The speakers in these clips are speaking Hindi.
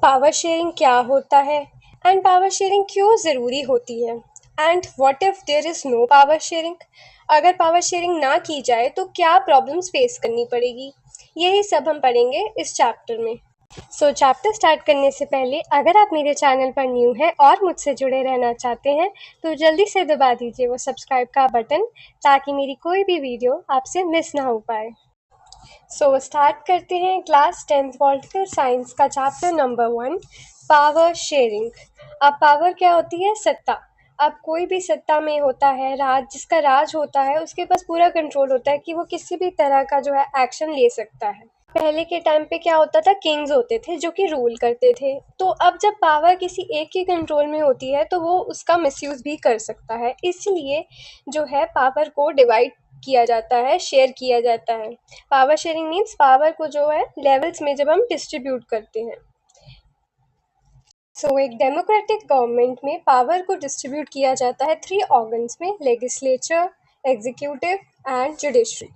पावर शेयरिंग क्या होता है एंड पावर शेयरिंग क्यों ज़रूरी होती है and what if there is no power sharing. अगर पावर शेयरिंग ना की जाए तो क्या प्रॉब्लम्स फेस करनी पड़ेगी, यही सब हम पढ़ेंगे इस चैप्टर में। चैप्टर स्टार्ट करने से पहले अगर आप मेरे चैनल पर न्यू हैं और मुझसे जुड़े रहना चाहते हैं तो जल्दी से दबा दीजिए वो सब्सक्राइब का बटन, ताकि मेरी कोई भी वीडियो आपसे मिस ना हो पाए। स्टार्ट करते हैं क्लास 10th पॉलिटिकल साइंस का चैप्टर नंबर 1, पावर शेयरिंग। अब पावर क्या होती है? सत्ता। अब कोई भी सत्ता में होता है राज, जिसका राज होता है उसके पास पूरा कंट्रोल होता है कि वो किसी भी तरह का जो है एक्शन ले सकता है। पहले के टाइम पे क्या होता था, किंग्स होते थे जो कि रूल करते थे। तो अब जब पावर किसी एक के कंट्रोल में होती है तो वो उसका मिसयूज भी कर सकता है, इसलिए जो है पावर को डिवाइड किया जाता है, शेयर किया जाता है। पावर शेयरिंग मीन्स पावर को जो है लेवल्स में जब हम डिस्ट्रीब्यूट करते हैं। एक डेमोक्रेटिक गवर्नमेंट में पावर को डिस्ट्रीब्यूट किया जाता है 3 ऑर्गन्स में, लेजिस्लेचर, एग्जीक्यूटिव एंड जुडिशरी।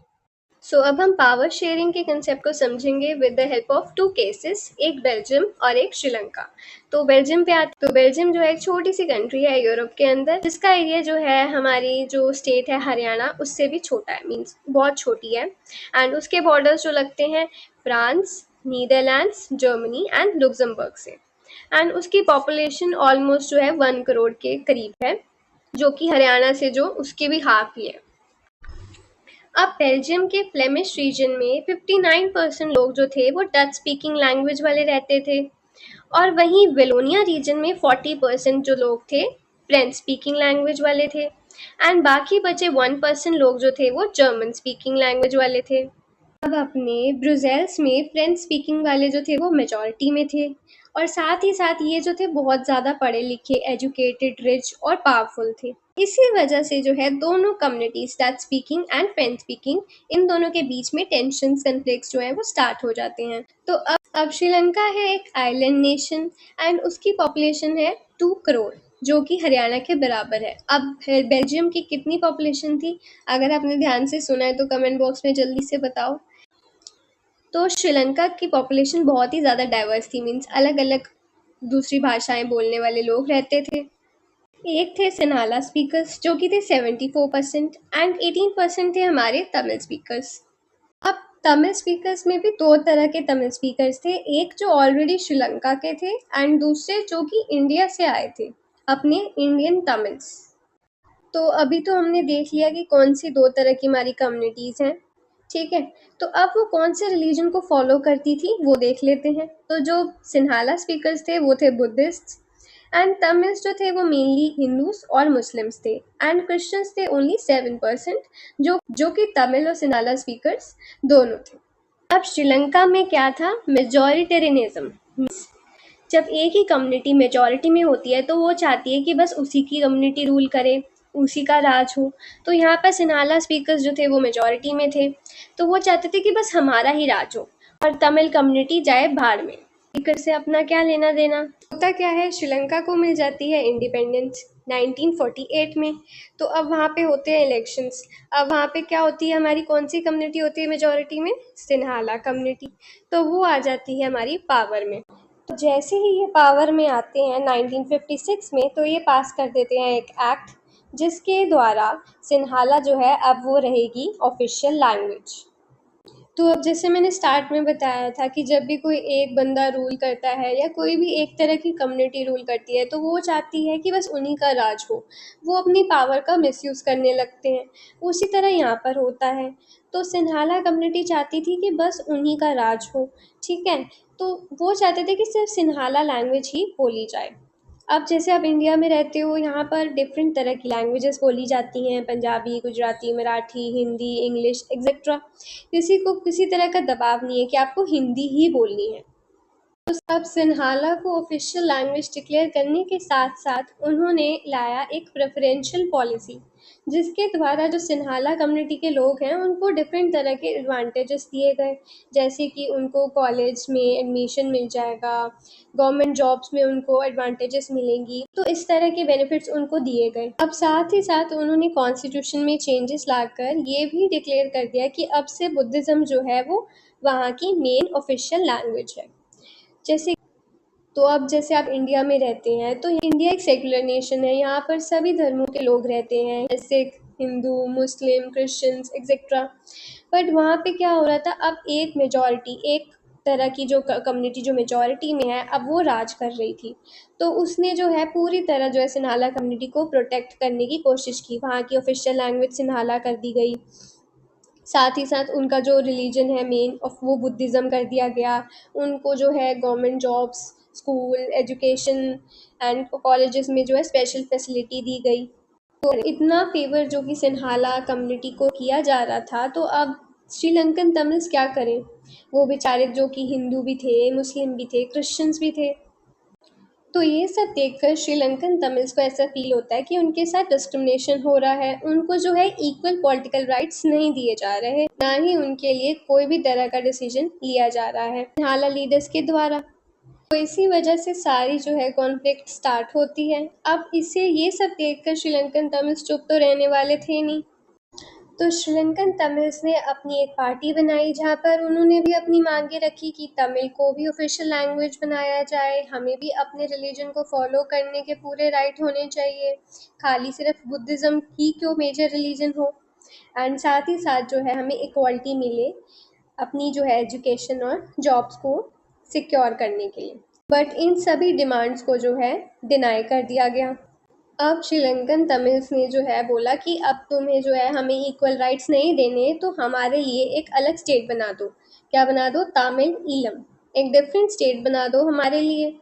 अब हम पावर शेयरिंग के कंसेप्ट को समझेंगे with the help of 2 cases, एक बेल्जियम और एक श्रीलंका। तो बेल्जियम पे आते, तो बेल्जियम जो है एक छोटी सी कंट्री है यूरोप के अंदर, जिसका एरिया जो है हमारी जो स्टेट है हरियाणा उससे भी छोटा है, मीन्स बहुत छोटी है। एंड उसके बॉर्डर्स जो लगते हैं France, Netherlands, Germany and Luxembourg से। एंड उसकी पॉपुलेशन ऑलमोस्ट जो है 1 करोड़ के करीब है, जो कि हरियाणा से जो उसके भी हाफ ही है। अब बेल्जियम के फ्लेमिश रीजन में 59% लोग जो थे वो डच स्पीकिंग लैंग्वेज वाले रहते थे, और वहीं वेलोनिया रीजन में 40% जो लोग थे फ्रेंच स्पीकिंग लैंग्वेज वाले थे, एंड बाकी बचे 1% लोग जो थे वो जर्मन स्पीकिंग लैंग्वेज वाले थे। अब अपने ब्रुसेल्स में फ्रेंच स्पीकिंग वाले जो थे वो मेजॉरिटी में थे, और साथ ही साथ ये जो थे बहुत ज़्यादा पढ़े लिखे, एजुकेटेड, रिच और पावरफुल थे। इसी वजह से जो है दोनों communities, Dutch speaking and French speaking, इन दोनों के बीच में टेंशन्स, कन्फ्लिक्ट्स जो है वो स्टार्ट हो जाते हैं। तो अब श्रीलंका है एक आइलैंड नेशन एंड उसकी पॉपुलेशन है 2 करोड़, जो कि हरियाणा के बराबर है। अब बेल्जियम की कितनी पॉपुलेशन थी? अगर आपने ध्यान से सुना है तो कमेंट बॉक्स में जल्दी से बताओ। तो श्रीलंका की पॉपुलेशन बहुत ही ज़्यादा डाइवर्स थी, मीन्स अलग अलग दूसरी भाषाएं बोलने वाले लोग रहते थे। एक थे सिन्हाला स्पीकर्स जो कि थे 74% एंड 18% थे हमारे तमिल स्पीकर्स। अब तमिल स्पीकर्स में भी 2 तरह के तमिल स्पीकर्स थे, एक जो ऑलरेडी श्रीलंका के थे एंड दूसरे जो कि इंडिया से आए थे, अपने इंडियन तमिल्स। तो अभी तो हमने देख लिया कि कौन सी 2 तरह की हमारी कम्युनिटीज़ हैं, ठीक है। तो अब वो कौन से रिलीजन को फॉलो करती थी वो देख लेते हैं। तो जो सिन्हाला स्पीकर्स थे वो थे बुद्धिस्ट, एंड तमिल्स जो थे वो मेनली हिंदूज और मुस्लिम्स थे, एंड क्रिश्चियंस थे ओनली 7%, जो कि तमिल और सिन्हाला स्पीकर्स दोनों थे। अब श्रीलंका में क्या था? मेजॉरिटेरियनिज्म। जब एक ही कम्युनिटी मेजॉरिटी में होती है तो वो चाहती है कि बस उसी की कम्युनिटी रूल करे, उसी का राज हो। तो यहाँ पर सिन्हाला स्पीकर्स जो थे वो मेजॉरिटी में थे, तो वो चाहते थे कि बस हमारा ही राज हो और तमिल कम्युनिटी जाए भाड़ में, स्पीकर से अपना क्या लेना देना। होता क्या है, श्रीलंका को मिल जाती है इंडिपेंडेंस 1948 में। तो अब वहाँ पे होते हैं इलेक्शंस। अब वहाँ पे क्या होती है, हमारी कौन सी कम्युनिटी होती है मेजॉरिटी में? सिन्हाला कम्युनिटी। तो वो आ जाती है हमारी पावर में। तो जैसे ही ये पावर में आते हैं 1956 में, तो ये पास कर देते हैं एक एक्ट, जिसके द्वारा सिन्हाला जो है अब वो रहेगी ऑफिशियल लैंग्वेज। तो अब जैसे मैंने स्टार्ट में बताया था कि जब भी कोई एक बंदा रूल करता है या कोई भी एक तरह की कम्युनिटी रूल करती है तो वो चाहती है कि बस उन्हीं का राज हो, वो अपनी पावर का मिसयूज़ करने लगते हैं। उसी तरह यहाँ पर होता है। तो सिन्हाला कम्युनिटी चाहती थी कि बस उन्हीं का राज हो, ठीक है। तो वो चाहते थे कि सिर्फ सिन्हाला लैंग्वेज ही बोली जाए। अब जैसे आप इंडिया में रहते हो, यहाँ पर डिफरेंट तरह की लैंग्वेजेस बोली जाती हैं, पंजाबी, गुजराती, मराठी, हिंदी, इंग्लिश एक्सेट्रा। किसी को किसी तरह का दबाव नहीं है कि आपको हिंदी ही बोलनी है। तो अब सिन्हाला को ऑफिशियल लैंग्वेज डिक्लेयर करने के साथ साथ उन्होंने लाया एक प्रेफरेंशियल पॉलिसी, जिसके द्वारा जो सिन्हाला कम्युनिटी के लोग हैं उनको डिफरेंट तरह के एडवांटेजेस दिए गए, जैसे कि उनको कॉलेज में एडमिशन मिल जाएगा, गवर्नमेंट जॉब्स में उनको एडवांटेजेस मिलेंगी। तो इस तरह के बेनिफिट्स उनको दिए गए। अब साथ ही साथ उन्होंने कॉन्स्टिट्यूशन में चेंजेस लाकर ये भी डिक्लेयर कर दिया कि अब से बुद्धिज़्म जो है वो वहाँ की मेन ऑफिशियल लैंग्वेज है। जैसे तो अब जैसे आप इंडिया में रहते हैं, तो इंडिया एक सेक्युलर नेशन है, यहाँ पर सभी धर्मों के लोग रहते हैं, सिख, हिंदू, मुस्लिम, क्रिश्चियंस एक्सेट्रा। बट वहाँ पे क्या हो रहा था, अब एक मेजॉरिटी, एक तरह की जो कम्युनिटी जो मेजॉरिटी में है, अब वो राज कर रही थी। तो उसने जो है पूरी तरह जो है सिन्हाला कम्युनिटी को प्रोटेक्ट करने की कोशिश की। वहाँ की ऑफिशियल लैंग्वेज सिन्हाला कर दी गई, साथ ही साथ उनका जो रिलीजन है मेन ऑफ वो बुद्धिज़्म कर दिया गया। उनको जो है government jobs, school, education and colleges में जो है स्पेशल फैसिलिटी दी गई। तो इतना फेवर जो कि सिन्हाला कम्युनिटी को किया जा रहा था, तो अब श्रीलंकन तमिल्स क्या करें? वो बेचारे जो कि हिंदू भी थे, मुस्लिम भी थे, क्रिश्चियंस भी थे। तो ये सब देखकर श्रीलंकन तमिल्स को ऐसा फील होता है कि उनके साथ डिस्क्रिमिनेशन हो रहा है, उनको जो है इक्वल पॉलिटिकल राइट्स नहीं दिए जा रहे, ना ही उनके लिए कोई भी तरह का डिसीजन लिया जा रहा है हाला लीडर्स के द्वारा। तो इसी वजह से सारी जो है कॉन्फ्लिक्ट स्टार्ट होती है। अब इसे ये सब देखकर श्रीलंकन तमिल्स चुप तो रहने वाले थे नहीं। तो श्रीलंकन तमिल्स ने अपनी एक पार्टी बनाई, जहाँ पर उन्होंने भी अपनी मांगे रखी कि तमिल को भी ऑफिशियल लैंग्वेज बनाया जाए, हमें भी अपने रिलीजन को फॉलो करने के पूरे राइट होने चाहिए, खाली सिर्फ बुद्धिज़्म ही क्यों मेजर रिलीजन हो, एंड साथ ही साथ जो है हमें इक्वालिटी मिले अपनी जो है एजुकेशन और जॉब्स को सिक्योर करने के लिए। बट इन सभी डिमांड्स को जो है डिनाई कर दिया गया। अब श्रीलंकन तमिल्स ने जो है बोला कि अब तुम्हें जो है हमें इक्वल राइट्स नहीं देने, तो हमारे लिए एक अलग स्टेट बना दो। क्या बना दो? तामिल ईलम, एक डिफरेंट स्टेट बना दो हमारे लिए।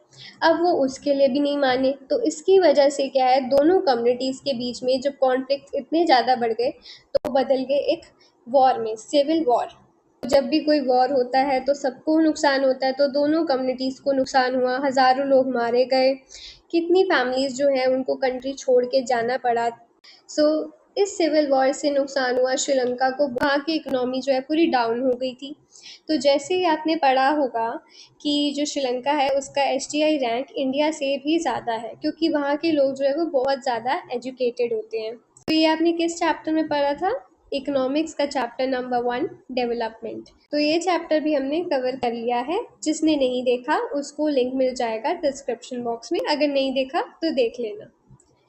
अब वो उसके लिए भी नहीं माने, तो इसकी वजह से क्या है, दोनों कम्युनिटीज़ के बीच में जब कॉन्फ्लिक्ट इतने ज़्यादा बढ़ गए, तो बदल गए एक वॉर में, सिविल वॉर। जब भी कोई वॉर होता है तो सबको नुकसान होता है, तो दोनों कम्युनिटीज़ को नुकसान हुआ, हज़ारों लोग मारे गए, कितनी फैमिलीज़ जो है उनको कंट्री छोड़ के जाना पड़ा। सो इस सिविल वॉर से नुकसान हुआ श्रीलंका को, वहाँ की इकोनॉमी जो है पूरी डाउन हो गई थी। तो जैसे ही आपने पढ़ा होगा कि जो श्रीलंका है उसका एसटीआई रैंक इंडिया से भी ज़्यादा है, क्योंकि वहाँ के लोग जो है वो बहुत ज़्यादा एजुकेटेड होते हैं। तो ये आपने किस चैप्टर में पढ़ा था? इकोनॉमिक्स का चैप्टर नंबर 1, डेवलपमेंट। तो ये चैप्टर भी हमने कवर कर लिया है। जिसने नहीं देखा उसको लिंक मिल जाएगा डिस्क्रिप्शन बॉक्स में, अगर नहीं देखा तो देख लेना।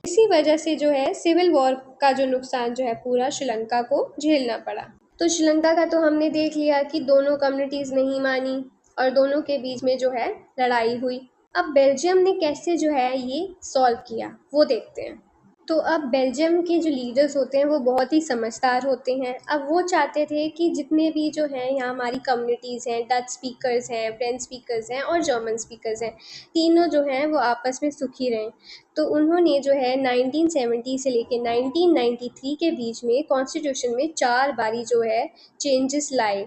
इसी वजह से जो है सिविल वॉर का जो नुकसान जो है पूरा श्रीलंका को झेलना पड़ा। तो श्रीलंका का तो हमने देख लिया कि दोनों कम्युनिटीज़ नहीं मानी और दोनों के बीच में जो है लड़ाई हुई। अब बेल्जियम ने कैसे जो है ये सॉल्व किया वो देखते हैं। तो अब बेल्जियम के जो लीडर्स होते हैं वो बहुत ही समझदार होते हैं। अब वो चाहते थे कि जितने भी जो हैं यहाँ हमारी कम्युनिटीज़ हैं, डच स्पीकर्स हैं, फ्रेंच स्पीकर्स हैं और जर्मन स्पीकर्स हैं, तीनों जो हैं वो आपस में सुखी रहें। तो उन्होंने जो है 1970 से लेके 1993 के बीच में कॉन्स्टिट्यूशन में 4 बारी जो है चेंजेस लाए,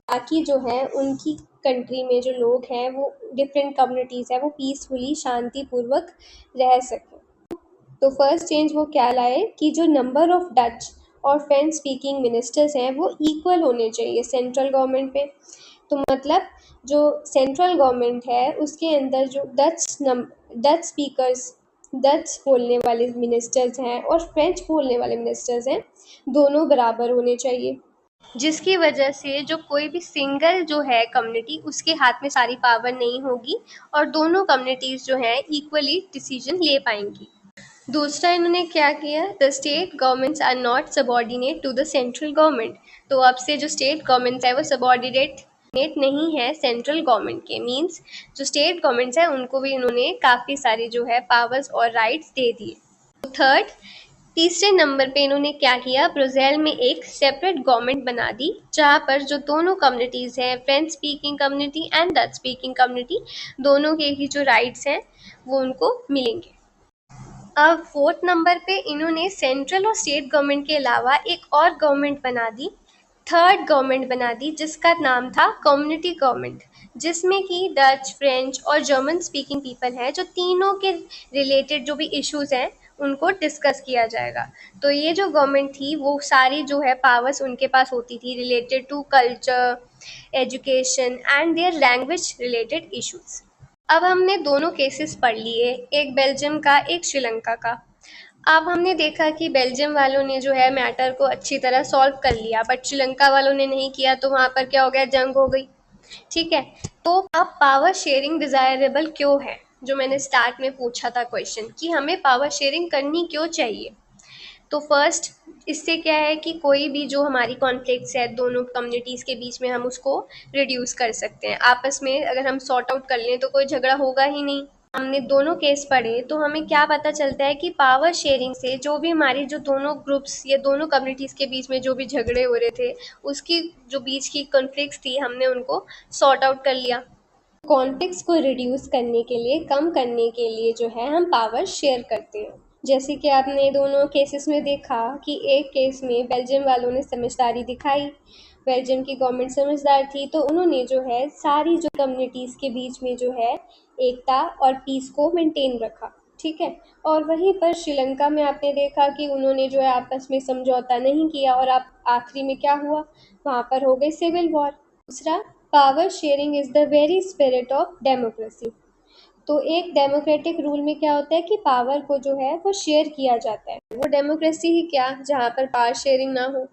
ताकि जो है उनकी कंट्री में जो लोग हैं वो डिफरेंट कम्युनिटीज़ हैं वो पीसफुली शांतिपूर्वक रह सकें। तो फर्स्ट चेंज वो क्या लाए कि जो नंबर ऑफ डच और फ्रेंच स्पीकिंग मिनिस्टर्स हैं वो इक्वल होने चाहिए सेंट्रल गवर्नमेंट पे। तो मतलब जो सेंट्रल गवर्नमेंट है उसके अंदर जो डच स्पीकर्स, डच बोलने वाले मिनिस्टर्स हैं और फ्रेंच बोलने वाले मिनिस्टर्स हैं, दोनों बराबर होने चाहिए। जिसकी वजह से जो कोई भी सिंगल जो है कम्युनिटी उसके हाथ में सारी पावर नहीं होगी और दोनों कम्युनिटीज़ जो हैं इक्वली डिसीजन ले पाएंगी। दूसरा इन्होंने क्या किया, the state governments are not subordinate to the central government. तो अब से जो स्टेट गवर्नमेंट्स है वो सबॉर्डिनेट नहीं है सेंट्रल गवर्नमेंट के, मींस जो स्टेट गवर्नमेंट्स है उनको भी इन्होंने काफ़ी सारी जो है पावर्स और राइट्स दे दिए। थर्ड, तीसरे नंबर पे इन्होंने क्या किया, ब्राज़ील में एक सेपरेट गवर्नमेंट बना दी, जहाँ पर जो दोनों कम्युनिटीज़ हैं, French speaking community and Dutch speaking community, दोनों के ही जो राइट्स हैं वो उनको मिलेंगे। अब फोर्थ नंबर पे इन्होंने सेंट्रल और स्टेट गवर्नमेंट के अलावा एक और गवर्नमेंट बना दी, थर्ड गवर्नमेंट बना दी, जिसका नाम था कम्युनिटी गवर्नमेंट, जिसमें कि डच, फ्रेंच और जर्मन स्पीकिंग पीपल हैं, जो तीनों के रिलेटेड जो भी इश्यूज हैं उनको डिस्कस किया जाएगा। तो ये जो गवर्नमेंट थी वो सारी जो है पावर्स उनके पास होती थी related to culture, education and their language related issues. अब हमने दोनों केसेस पढ़ लिए, एक बेल्जियम का, एक श्रीलंका का। अब हमने देखा कि बेल्जियम वालों ने जो है मैटर को अच्छी तरह सॉल्व कर लिया, बट श्रीलंका वालों ने नहीं किया, तो वहाँ पर क्या हो गया, जंग हो गई। ठीक है। तो अब पावर शेयरिंग डिजायरेबल क्यों है, जो मैंने स्टार्ट में पूछा था क्वेश्चन कि हमें पावर शेयरिंग करनी क्यों चाहिए। तो फर्स्ट, इससे क्या है कि कोई भी जो हमारी कॉन्फ्लिक्ट्स है दोनों कम्युनिटीज़ के बीच में, हम उसको रिड्यूस कर सकते हैं। आपस में अगर हम सॉर्ट आउट कर लें तो कोई झगड़ा होगा ही नहीं। हमने दोनों केस पढ़े तो हमें क्या पता चलता है कि पावर शेयरिंग से जो भी हमारी जो दोनों ग्रुप्स या दोनों कम्युनिटीज़ के बीच में जो भी झगड़े हो रहे थे, उसकी जो बीच की कॉन्फ्लिक्ट्स थी, हमने उनको सॉर्ट आउट कर लिया। कॉन्फ्लिक्ट्स को रिड्यूस करने के लिए, कम करने के लिए जो है हम पावर शेयर करते हैं। जैसे कि आपने दोनों केसेस में देखा कि एक केस में बेल्जियम वालों ने समझदारी दिखाई, बेल्जियम की गवर्नमेंट समझदार थी, तो उन्होंने जो है सारी जो कम्युनिटीज़ के बीच में जो है एकता और पीस को मेंटेन रखा। ठीक है। और वहीं पर श्रीलंका में आपने देखा कि उन्होंने जो है आपस में समझौता नहीं किया और आप आखिरी में क्या हुआ, वहाँ पर हो गई सिविल वॉर। दूसरा, power sharing is the very spirit of democracy. तो एक डेमोक्रेटिक रूल में क्या होता है कि पावर को जो है वो शेयर किया जाता है। वो डेमोक्रेसी ही क्या जहाँ पर पावर शेयरिंग ना हो।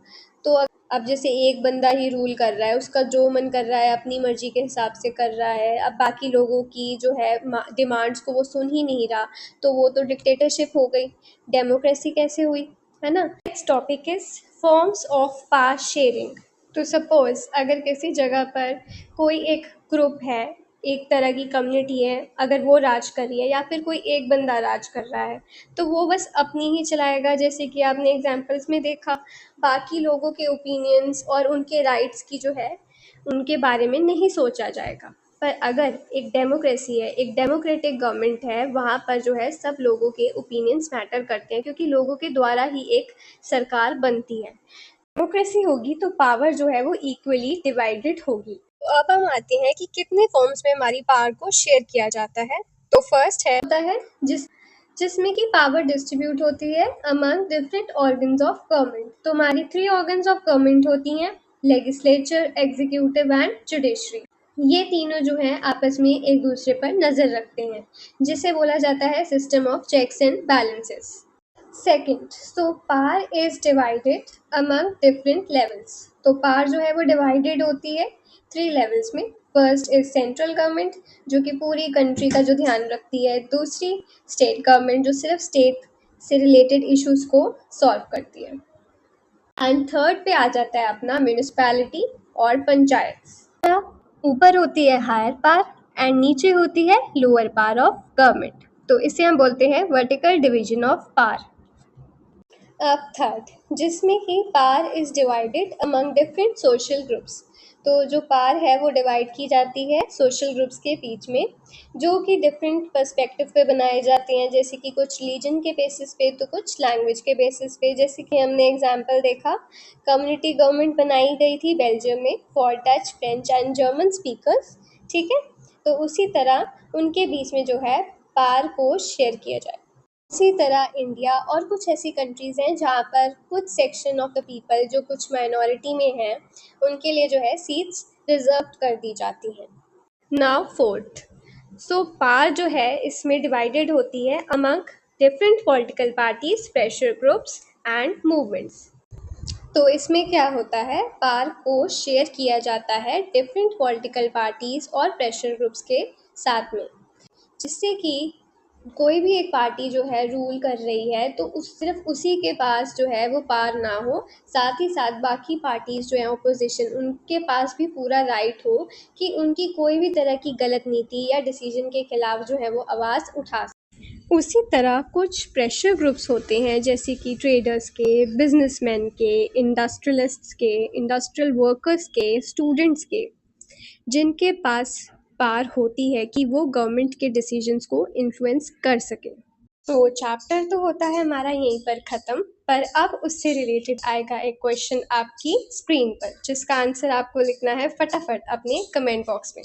तो अब जैसे एक बंदा ही रूल कर रहा है, उसका जो मन कर रहा है अपनी मर्जी के हिसाब से कर रहा है, अब बाकी लोगों की जो है डिमांड्स को वो सुन ही नहीं रहा, तो वो तो डिक्टेटरशिप हो गई। डेमोक्रेसी कैसे हुई, है ना। Next topic is forms of power sharing. तो सपोज अगर किसी जगह पर कोई एक ग्रुप है, एक तरह की कम्युनिटी है, अगर वो राज कर रही है या फिर कोई एक बंदा राज कर रहा है, तो वो बस अपनी ही चलाएगा। जैसे कि आपने एग्जाम्पल्स में देखा, बाकी लोगों के ओपिनियंस और उनके राइट्स की जो है उनके बारे में नहीं सोचा जाएगा। पर अगर एक डेमोक्रेसी है, एक डेमोक्रेटिक गवर्नमेंट है, वहाँ पर जो है सब लोगों के ओपिनियंस मैटर करते हैं, क्योंकि लोगों के द्वारा ही एक सरकार बनती है। डेमोक्रेसी होगी तो पावर जो है वो इक्वली डिवाइडेड होगी। तो अब हम आते हैं कि कितने फॉर्म्स में हमारी पावर को शेयर किया जाता है। तो फर्स्ट है होता है जिसमें कि पावर डिस्ट्रीब्यूट होती है among different organs of government. तो हमारी 3 ऑर्गन्स ऑफ गवर्नमेंट होती हैं, लेजिस्लेचर, एग्जीक्यूटिव एंड जुडिशरी। ये तीनों जो हैं आपस में एक दूसरे पर नजर रखते हैं, जिसे बोला जाता है system of checks and balances. Second, so power is divided among different levels. तो पावर जो है वो डिवाइडेड होती है 3 लेवल्स में। फर्स्ट इज सेंट्रल गवर्नमेंट, जो कि पूरी कंट्री का जो ध्यान रखती है। दूसरी, स्टेट गवर्नमेंट, जो सिर्फ स्टेट से रिलेटेड इश्यूज को सॉल्व करती है। एंड थर्ड पे आ जाता है अपना म्यूनिसिपैलिटी और पंचायत। ऊपर होती है हायर पावर एंड नीचे होती है लोअर पावर ऑफ गवर्नमेंट। तो इसे हम बोलते हैं वर्टिकल डिवीजन ऑफ पावर। अब थर्ड, जिसमें कि power is divided among different social groups. तो जो पावर है वो डिवाइड की जाती है सोशल ग्रुप्स के बीच में, जो कि डिफरेंट पर्सपेक्टिव पे बनाए जाते हैं। जैसे कि कुछ रीजन के बेसिस पे, तो कुछ लैंग्वेज के बेसिस पे। जैसे कि हमने एग्जांपल देखा, कम्युनिटी गवर्नमेंट बनाई गई थी बेल्जियम में for Dutch, French and German speakers. ठीक है। तो उसी तरह उनके बीच में जो है पावर को शेयर किया जाए। इसी तरह इंडिया और कुछ ऐसी कंट्रीज़ हैं जहाँ पर कुछ सेक्शन ऑफ द पीपल जो कुछ माइनॉरिटी में हैं, उनके लिए जो है सीट्स रिजर्व कर दी जाती हैं। नाउ फोर्थ, सो पावर जो है इसमें डिवाइडेड होती है among different political parties, pressure groups and movements. तो इसमें क्या होता है, पावर को शेयर किया जाता है डिफरेंट पॉलिटिकल पार्टीज और प्रेशर ग्रुप्स के साथ में, जिससे कि कोई भी एक पार्टी जो है रूल कर रही है तो सिर्फ उसी के पास जो है वो पावर ना हो, साथ ही साथ बाकी पार्टीज जो है ऑपोजिशन, उनके पास भी पूरा राइट हो कि उनकी कोई भी तरह की गलत नीति या डिसीजन के खिलाफ जो है वो आवाज़ उठा सके। उसी तरह कुछ प्रेशर ग्रुप्स होते हैं, जैसे कि ट्रेडर्स के, बिजनेसमैन के, इंडस्ट्रियलिस्ट्स के, इंडस्ट्रियल वर्कर्स के, स्टूडेंट्स के, जिनके पास पावर होती है कि वो गवर्नमेंट के डिसीजंस को इन्फ्लुएंस कर सके। तो चैप्टर तो होता है हमारा यहीं पर ख़त्म, पर अब उससे रिलेटेड आएगा एक क्वेश्चन आपकी स्क्रीन पर, जिसका आंसर आपको लिखना है फटाफट अपने कमेंट बॉक्स में।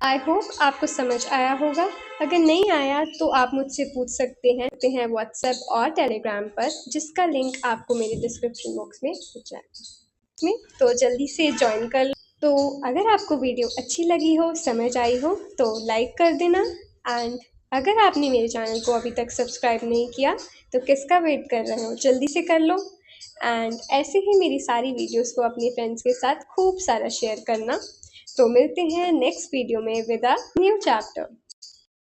आई होप आपको समझ आया होगा। अगर नहीं आया तो आप मुझसे पूछ सकते हैं व्हाट्सएप और टेलीग्राम पर, जिसका लिंक आपको मेरे डिस्क्रिप्शन बॉक्स में मिल जाएगा। तो जल्दी से ज्वाइन कर लो। तो अगर आपको वीडियो अच्छी लगी हो, समझ आई हो, तो लाइक कर देना। एंड अगर आपने मेरे चैनल को अभी तक सब्सक्राइब नहीं किया तो किसका वेट कर रहे हो, जल्दी से कर लो। एंड ऐसे ही मेरी सारी वीडियोस को अपने फ्रेंड्स के साथ खूब सारा शेयर करना। तो मिलते हैं नेक्स्ट वीडियो में विद अ न्यू चैप्टर।